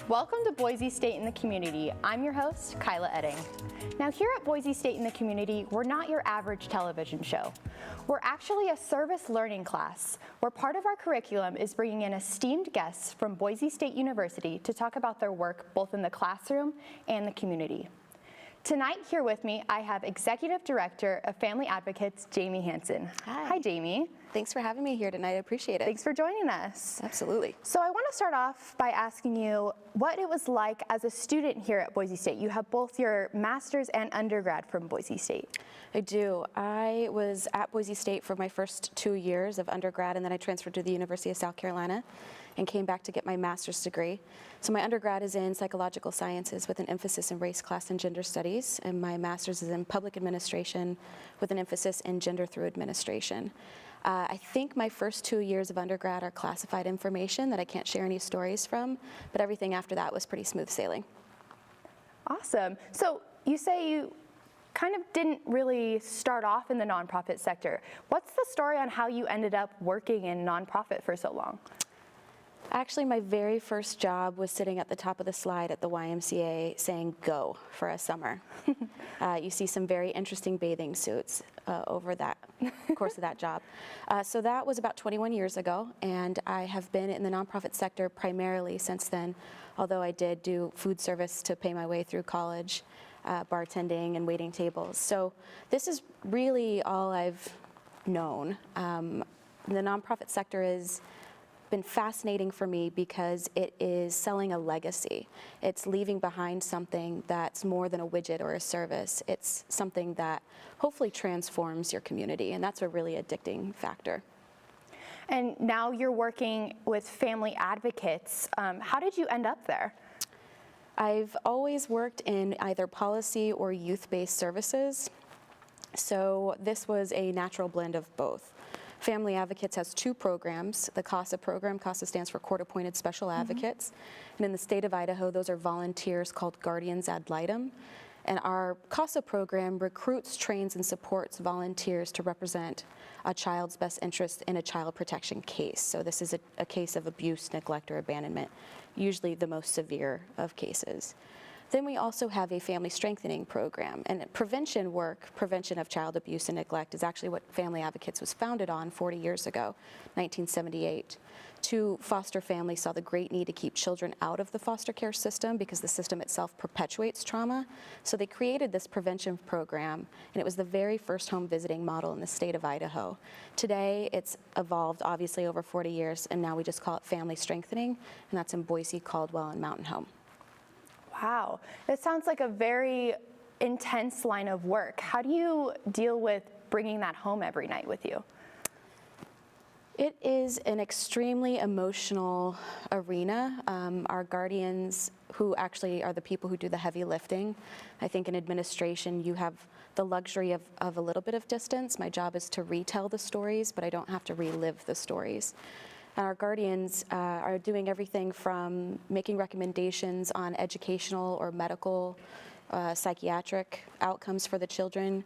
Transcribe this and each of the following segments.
Welcome to Boise State in the Community. I'm your host, Kyla Edding. Now here at Boise State in the Community, we're not your average television show. We're actually a service learning class where part of our curriculum is bringing in esteemed guests from Boise State University to talk about their work both in the classroom and the community. Tonight here with me, I have Executive Director of Family Advocates, Jaime Hansen. Hi, Jaime. Thanks for having me here tonight. I appreciate it. Thanks for joining us. Absolutely. So I want to start off by asking you what it was like as a student here at Boise State. You have both your master's and undergrad from Boise State. I do. I was at Boise State for my first 2 years of undergrad, and then I transferred to the University of South Carolina and came back to get my master's degree. So my undergrad is in psychological sciences with an emphasis in race, class, and gender studies, and my master's is in public administration with an emphasis in gender through administration. I think my first 2 years of undergrad are classified information that I can't share any stories from, but everything after that was pretty smooth sailing. Awesome. So you say you kind of didn't really start off in the nonprofit sector. What's the story on how you ended up working in nonprofit for so long? Actually, my very first job was sitting at the top of the slide at the YMCA saying go for a summer. You see some very interesting bathing suits over that course of that job. So that was about 21 years ago, and I have been in the nonprofit sector primarily since then, although I did do food service to pay my way through college, bartending and waiting tables. So this is really all I've known. The nonprofit sector is been fascinating for me because it is selling a legacy. It's leaving behind something that's more than a widget or a service. It's something that hopefully transforms your community, and that's a really addicting factor. And now you're working with family advocates. How did you end up there? I've always worked in either policy or youth-based services, so this was a natural blend of both. Family Advocates has two programs. The CASA program, CASA stands for Court Appointed Special Advocates, and in the state of Idaho, those are volunteers called guardians ad litem. And our CASA program recruits, trains, and supports volunteers to represent a child's best interest in a child protection case. So this is a case of abuse, neglect, or abandonment, usually the most severe of cases. Then we also have a family strengthening program, and prevention work, prevention of child abuse and neglect, is actually what Family Advocates was founded on 40 years ago, 1978. To foster families saw the great need to keep children out of the foster care system because the system itself perpetuates trauma. So they created this prevention program, and it was the very first home visiting model in the state of Idaho. Today, it's evolved obviously over 40 years, and now we just call it family strengthening, and that's in Boise, Caldwell, and Mountain Home. Wow, that sounds like a very intense line of work. How do you deal with bringing that home every night with you? It is an extremely emotional arena. Our guardians, who actually are the people who do the heavy lifting, I think in administration you have the luxury of a little bit of distance. My job is to retell the stories, but I don't have to relive the stories. Our guardians are doing everything from making recommendations on educational or medical, psychiatric outcomes for the children.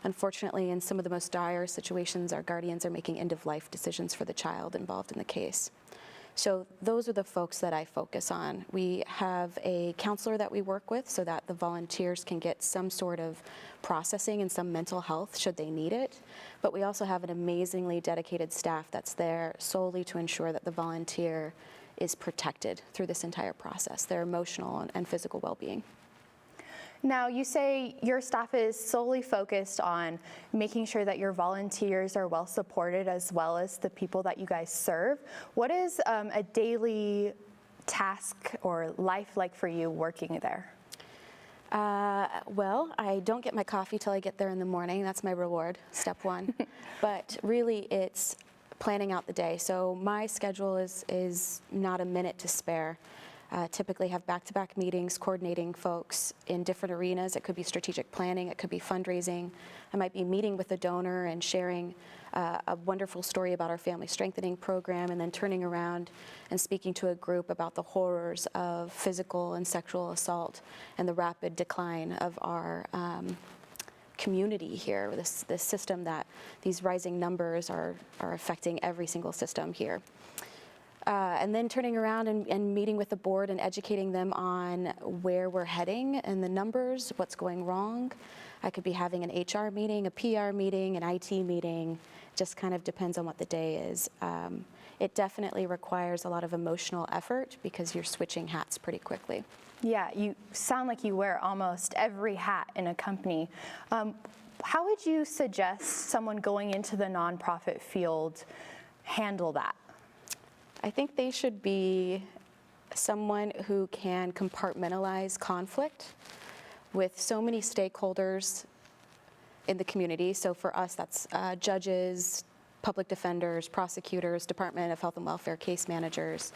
Unfortunately, in some of the most dire situations, our guardians are making end-of-life decisions for the child involved in the case. So those are the folks that I focus on. We have a counselor that we work with so that the volunteers can get some sort of processing and some mental health should they need it. But we also have an amazingly dedicated staff that's there solely to ensure that the volunteer is protected through this entire process, their emotional and physical well-being. Now, you say your staff is solely focused on making sure that your volunteers are well supported as well as the people that you guys serve. What is a daily task or life like for you working there? Well, I don't get my coffee till I get there in the morning. That's my reward, step one. But really, it's planning out the day. So my schedule is not a minute to spare. Typically have back-to-back meetings, coordinating folks in different arenas. It could be strategic planning, it could be fundraising. I might be meeting with a donor and sharing a wonderful story about our family strengthening program, and then turning around and speaking to a group about the horrors of physical and sexual assault and the rapid decline of our community here, this system that these rising numbers are affecting every single system here. And then turning around and meeting with the board and educating them on where we're heading and the numbers, what's going wrong. I could be having an HR meeting, a PR meeting, an IT meeting, just kind of depends on what the day is. It definitely requires a lot of emotional effort because you're switching hats pretty quickly. Yeah, you sound like you wear almost every hat in a company. How would you suggest someone going into the nonprofit field handle that? I think they should be someone who can compartmentalize conflict with so many stakeholders in the community. So for us, that's judges, public defenders, prosecutors, Department of Health and Welfare case managers,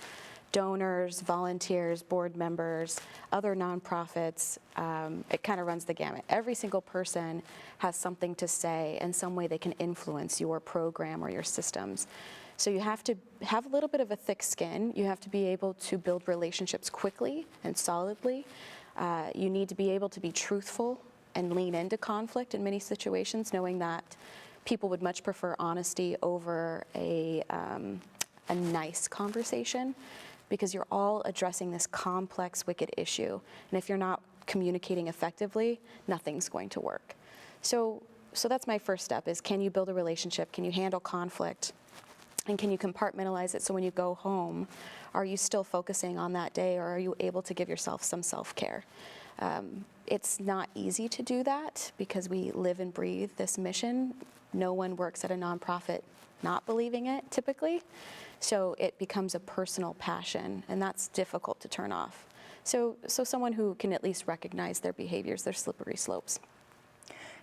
donors, volunteers, board members, other nonprofits. It kind of runs the gamut. Every single person has something to say and some way they can influence your program or your systems. So you have to have a little bit of a thick skin. You have to be able to build relationships quickly and solidly. You need to be able to be truthful and lean into conflict in many situations, knowing that people would much prefer honesty over a nice conversation, because you're all addressing this complex, wicked issue. And if you're not communicating effectively, nothing's going to work. So that's my first step, is can you build a relationship? Can you handle conflict? And can you compartmentalize it so when you go home, are you still focusing on that day, or are you able to give yourself some self-care? It's not easy to do that because we live and breathe this mission. No one works at a nonprofit not believing it, typically. So it becomes a personal passion, and that's difficult to turn off. So someone who can at least recognize their behaviors, their slippery slopes.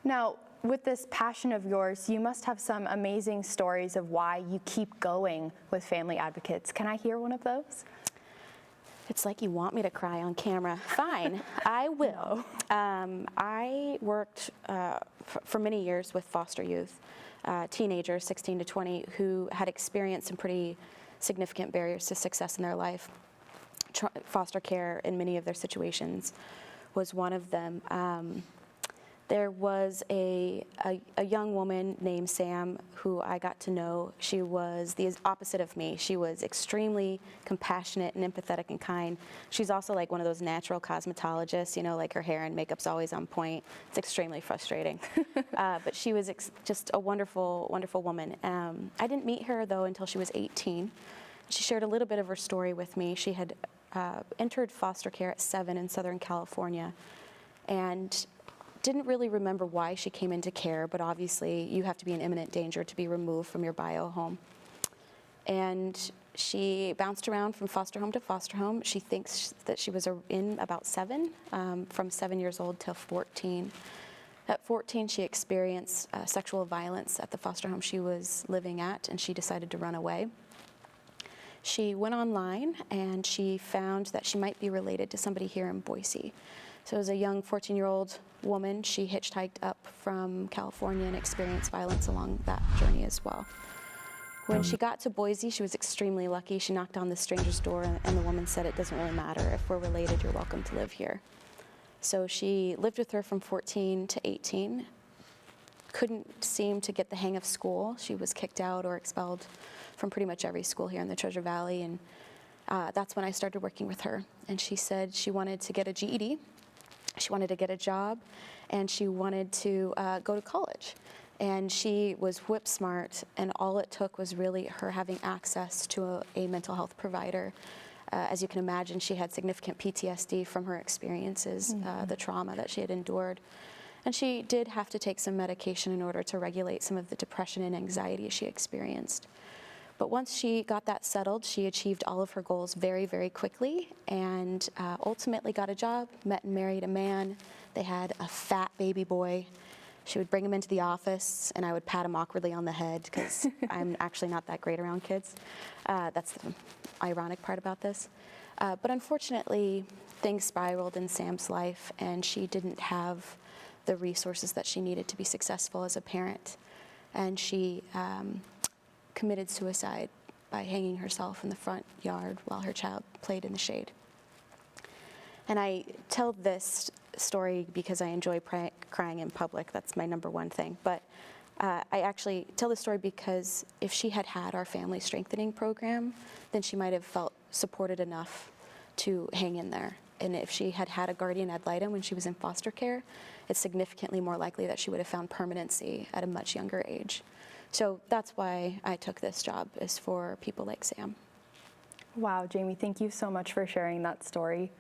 Now, with this passion of yours, you must have some amazing stories of why you keep going with Family Advocates. Can I hear one of those? It's like you want me to cry on camera. Fine, I will. I worked for many years with foster youth, teenagers, 16 to 20, who had experienced some pretty significant barriers to success in their life. Foster care in many of their situations was one of them. There was a young woman named Sam who I got to know. She was the opposite of me. She was extremely compassionate and empathetic and kind. She's also like one of those natural cosmetologists, you know, like her hair and makeup's always on point. It's extremely frustrating. But she was just a wonderful, wonderful woman. I didn't meet her, though, until she was 18. She shared a little bit of her story with me. She had entered foster care at 7 in Southern California, and didn't really remember why she came into care, but obviously you have to be in imminent danger to be removed from your bio home. And she bounced around from foster home to foster home. She thinks that she was in about 7, from 7 years old till 14. At 14, she experienced sexual violence at the foster home she was living at, and she decided to run away. She went online and she found that she might be related to somebody here in Boise. So as a young 14-year-old woman, she hitchhiked up from California and experienced violence along that journey as well. When she got to Boise, she was extremely lucky. She knocked on the stranger's door, and the woman said, "It doesn't really matter. If we're related, you're welcome to live here." So she lived with her from 14 to 18. Couldn't seem to get the hang of school. She was kicked out or expelled from pretty much every school here in the Treasure Valley, and that's when I started working with her. And she said she wanted to get a GED. She wanted to get a job, and she wanted to go to college. And she was whip smart, and all it took was really her having access to a mental health provider. As you can imagine, she had significant PTSD from her experiences, the trauma that she had endured. And she did have to take some medication in order to regulate some of the depression and anxiety she experienced. But once she got that settled, she achieved all of her goals very, very quickly, and ultimately got a job, met and married a man. They had a fat baby boy. She would bring him into the office, and I would pat him awkwardly on the head because I'm actually not that great around kids. That's the ironic part about this. But unfortunately, things spiraled in Sam's life, and she didn't have the resources that she needed to be successful as a parent. And she committed suicide by hanging herself in the front yard while her child played in the shade. And I tell this story because I enjoy crying in public. That's my number one thing. But I actually tell this story because if she had had our family strengthening program, then she might have felt supported enough to hang in there. And if she had had a guardian ad litem when she was in foster care, it's significantly more likely that she would have found permanency at a much younger age. So that's why I took this job, is for people like Sam. Wow, Jaime, thank you so much for sharing that story.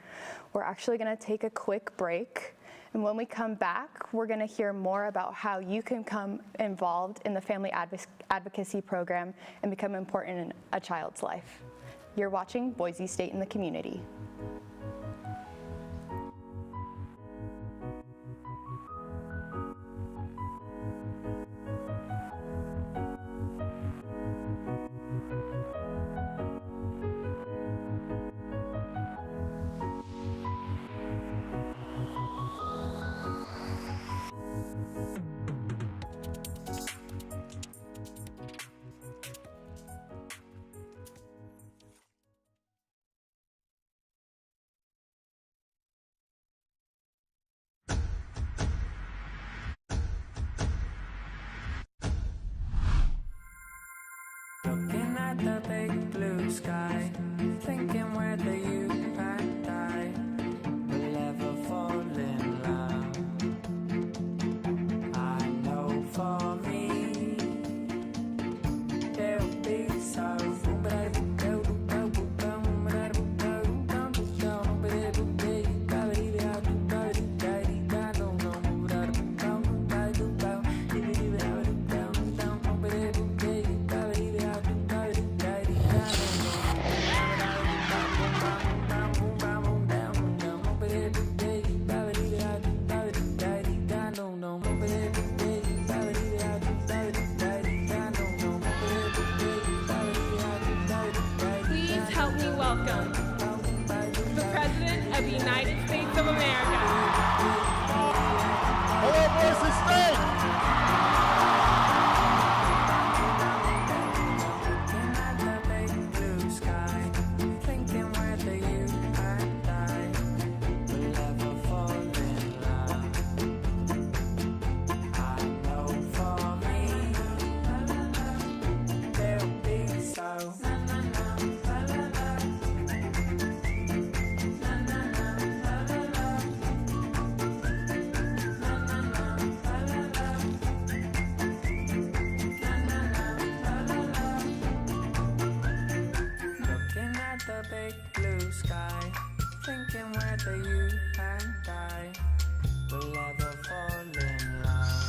We're actually going to take a quick break. And when we come back, we're going to hear more about how you can come involved in the family advocacy program and become important in a child's life. You're watching Boise State in the Community. Looking at the big blue sky, thinking where the youth and I will ever fall in love.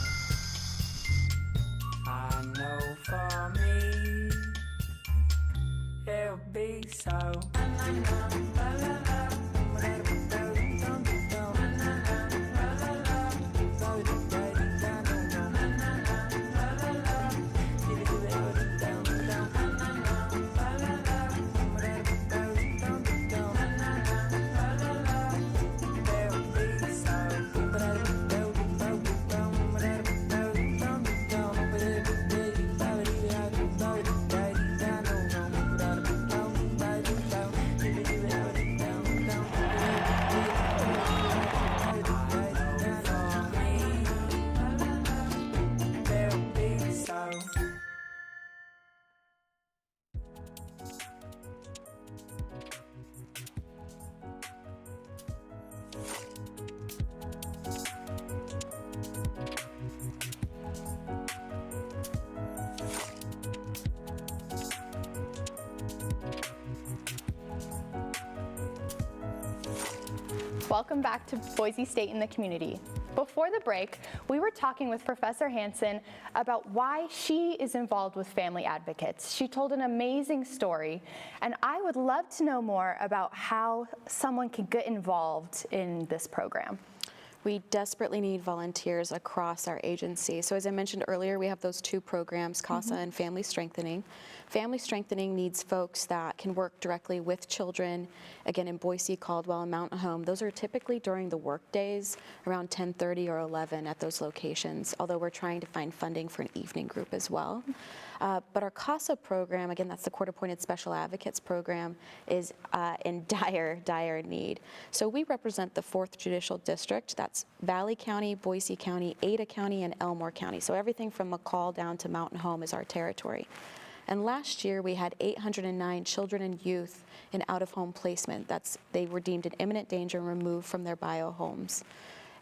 I know for me, there'll be so. Welcome back to Boise State in the Community. Before the break, we were talking with Professor Hansen about why she is involved with family advocates. She told an amazing story, and I would love to know more about how someone can get involved in this program. We desperately need volunteers across our agency. So as I mentioned earlier, we have those two programs, CASA and Family Strengthening. Family Strengthening needs folks that can work directly with children, again in Boise, Caldwell, and Mountain Home. Those are typically during the work days, around 10:30 or 11 at those locations, although we're trying to find funding for an evening group as well. But our CASA program, again, that's the Court-Appointed Special Advocates program, is in dire need. So we represent the 4th Judicial District. That's Valley County, Boise County, Ada County, and Elmore County. So everything from McCall down to Mountain Home is our territory. And last year, we had 809 children and youth in out-of-home placement. They were deemed in imminent danger and removed from their bio homes.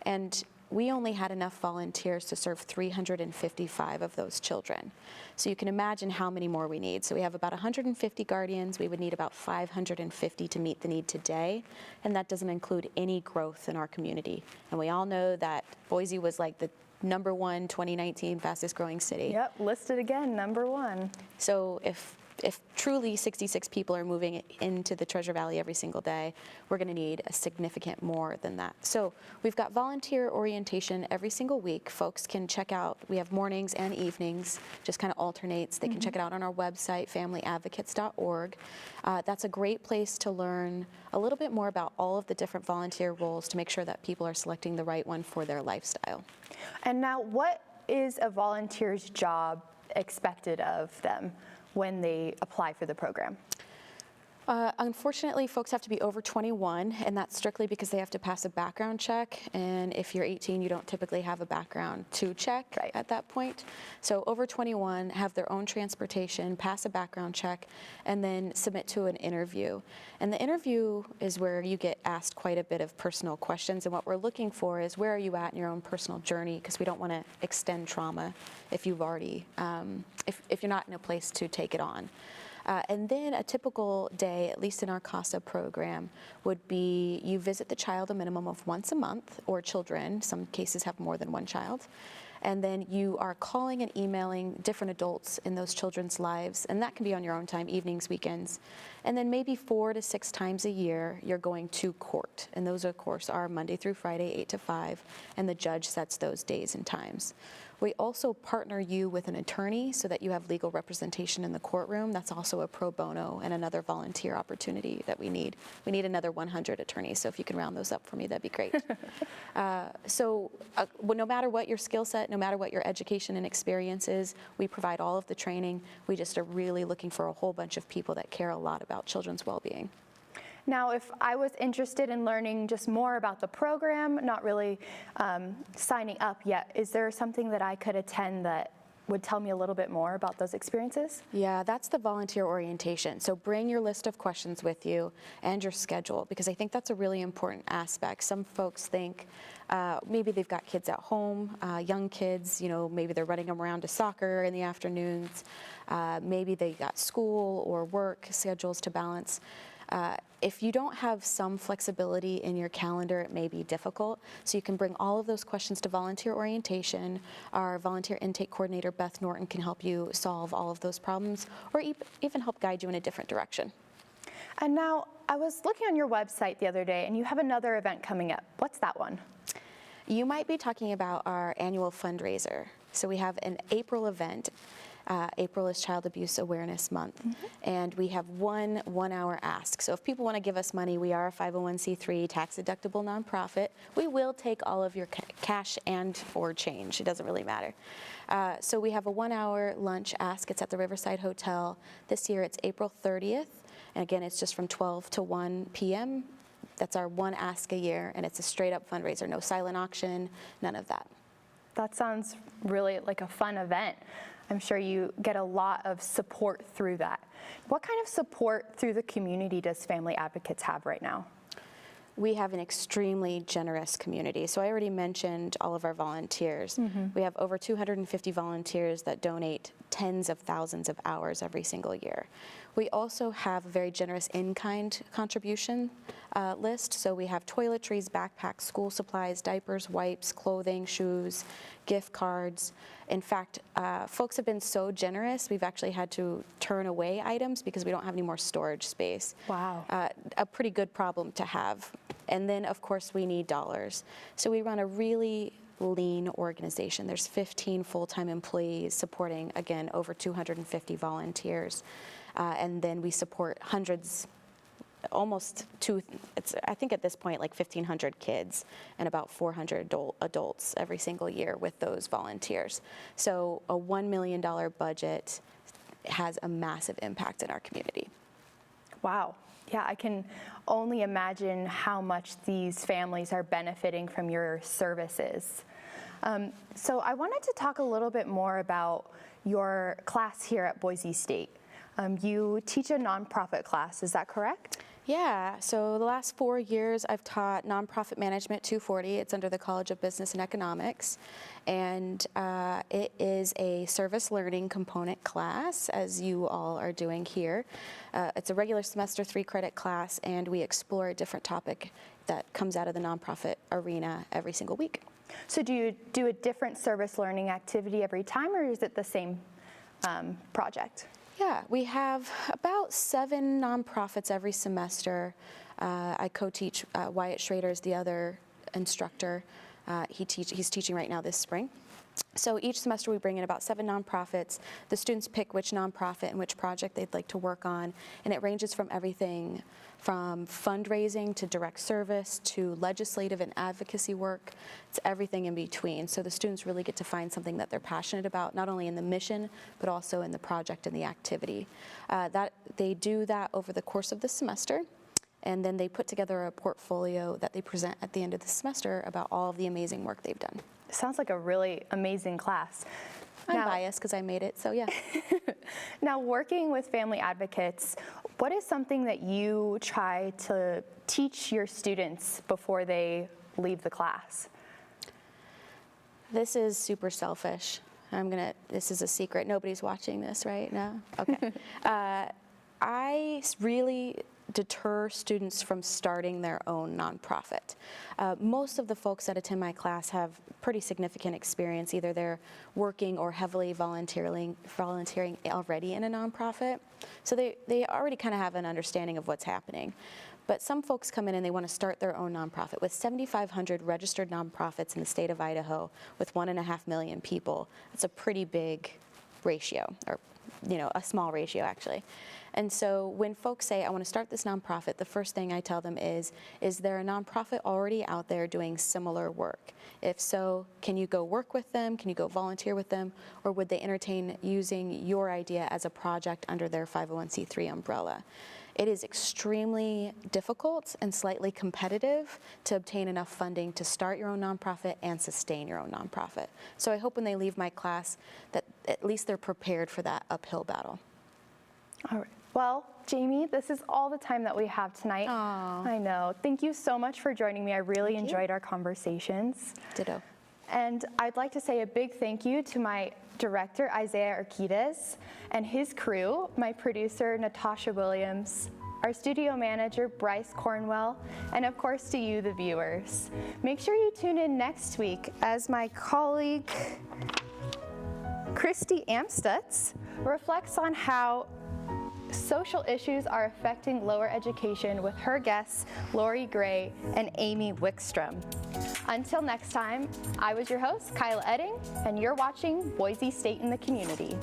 And we only had enough volunteers to serve 355 of those children. So you can imagine how many more we need. So we have about 150 guardians. We would need about 550 to meet the need today. And that doesn't include any growth in our community. And we all know that Boise was like the #1 2019 fastest growing city. Yep, listed again, #1. So if truly 66 people are moving into the Treasure Valley every single day, we're going to need a significant more than that. So we've got volunteer orientation every single week. Folks can check out, we have mornings and evenings, just kind of alternates. They can check it out on our website, familyadvocates.org. That's a great place to learn a little bit more about all of the different volunteer roles to make sure that people are selecting the right one for their lifestyle. And now, what is a volunteer's job expected of them when they apply for the program? Unfortunately, folks have to be over 21, and that's strictly because they have to pass a background check. And if you're 18, you don't typically have a background to check at that point. So over 21, have their own transportation, pass a background check, and then submit to an interview. And the interview is where you get asked quite a bit of personal questions. And what we're looking for is, where are you at in your own personal journey? Because we don't want to extend trauma if you've already, if you're not in a place to take it on. And then a typical day, at least in our CASA program, would be you visit the child a minimum of once a month, or children. Some cases have more than one child. And then you are calling and emailing different adults in those children's lives, and that can be on your own time, evenings, weekends. And then maybe 4 to 6 times a year, you're going to court. And those, of course, are Monday through Friday, 8 to 5, and the judge sets those days and times. We also partner you with an attorney so that you have legal representation in the courtroom. That's also a pro bono and another volunteer opportunity that we need. We need another 100 attorneys, so if you can round those up for me, that'd be great. Well, no matter what your skill set, no matter what your education and experience is, we provide all of the training. We just are really looking for a whole bunch of people that care a lot about children's well-being. Now, if I was interested in learning just more about the program, not really signing up yet, is there something that I could attend that would tell me a little bit more about those experiences? Yeah, that's the volunteer orientation. So bring your list of questions with you and your schedule, because I think that's a really important aspect. Some folks think maybe they've got kids at home, young kids, maybe they're running them around to soccer in the afternoons. Maybe they got school or work schedules to balance. If you don't have some flexibility in your calendar, it may be difficult. So you can bring all of those questions to volunteer orientation. Our volunteer intake coordinator, Beth Norton, can help you solve all of those problems, or even help guide you in a different direction. And now, I was looking on your website the other day, and you have another event coming up. What's that one? You might be talking about our annual fundraiser. So we have an April event. April is Child Abuse Awareness Month, and we have one 1-hour ask. So if people want to give us money, we are a 501c3 tax-deductible nonprofit. We will take all of your cash and or change. It doesn't really matter. So we have a 1-hour lunch ask. It's at the Riverside Hotel. This year it's April 30th, and again, it's just from 12 to 1 p.m. That's our one ask a year, and it's a straight-up fundraiser, no silent auction, none of that. That sounds really like a fun event. I'm sure you get a lot of support through that. What kind of support through the community does Family Advocates have right now? We have an extremely generous community. So I already mentioned all of our volunteers. We have over 250 volunteers that donate tens of thousands of hours every single year. We also have a very generous in-kind contribution list. So we have toiletries, backpacks, school supplies, diapers, wipes, clothing, shoes, gift cards. In fact, folks have been so generous, we've actually had to turn away items because we don't have any more storage space. Wow. A pretty good problem to have. And then, of course, we need dollars. So we run a really lean organization. There's 15 full-time employees supporting, again, over 250 volunteers. And then we support hundreds, I think at this point, like 1,500 kids and about 400 adults every single year with those volunteers. So a $1 million budget, has a massive impact in our community. Wow. Yeah, I can only imagine how much these families are benefiting from your services. So I wanted to talk a little bit more about your class here at Boise State. You teach a nonprofit class, is that correct? Yeah, so the last 4 years I've taught Nonprofit Management 240. It's under the College of Business and Economics, and it is a service learning component class, as you all are doing here. It's a regular semester 3-credit class, and we explore a different topic that comes out of the nonprofit arena every single week. So do you do a different service learning activity every time, or is it the same project? Yeah, we have about 7 nonprofits every semester. I co-teach. Wyatt Schrader is the other instructor. He's teaching right now this spring. So each semester we bring in about 7 nonprofits. The students pick which nonprofit and which project they'd like to work on, and it ranges from everything from fundraising to direct service to legislative and advocacy work. It's everything in between. So the students really get to find something that they're passionate about, not only in the mission, but also in the project and the activity. They do that over the course of the semester, and then they put together a portfolio that they present at the end of the semester about all of the amazing work they've done. Sounds like a really amazing class. I'm biased because I made it, so yeah. Now, working with family advocates, what is something that you try to teach your students before they leave the class? This is super selfish. This is a secret. Nobody's watching this, right? No? Okay. I really deter students from starting their own nonprofit. Most of the folks that attend my class have pretty significant experience. Either they're working or heavily volunteering already in a nonprofit. So they already kind of have an understanding of what's happening. But some folks come in and they want to start their own nonprofit. With 7,500 registered nonprofits in the state of Idaho, with 1.5 million people, that's a pretty big ratio, or a small ratio actually. And so when folks say, I want to start this nonprofit, the first thing I tell them is there a nonprofit already out there doing similar work? If so, can you go work with them? Can you go volunteer with them? Or would they entertain using your idea as a project under their 501c3 umbrella? It is extremely difficult and slightly competitive to obtain enough funding to start your own nonprofit and sustain your own nonprofit. So I hope when they leave my class that at least they're prepared for that uphill battle. All right. Well, Jaime, this is all the time that we have tonight. Aww. I know. Thank you so much for joining me. I really enjoyed our conversations. Ditto. And I'd like to say a big thank you to my director, Isaiah Urquidez, and his crew, my producer, Natasha Williams, our studio manager, Bryce Cornwell, and of course to you, the viewers. Make sure you tune in next week as my colleague, Christy Amstutz, reflects on how social issues are affecting lower education with her guests, Lori Gray and Amy Wickstrom. Until next time, I was your host, Kyla Edding, and you're watching Boise State in the Community.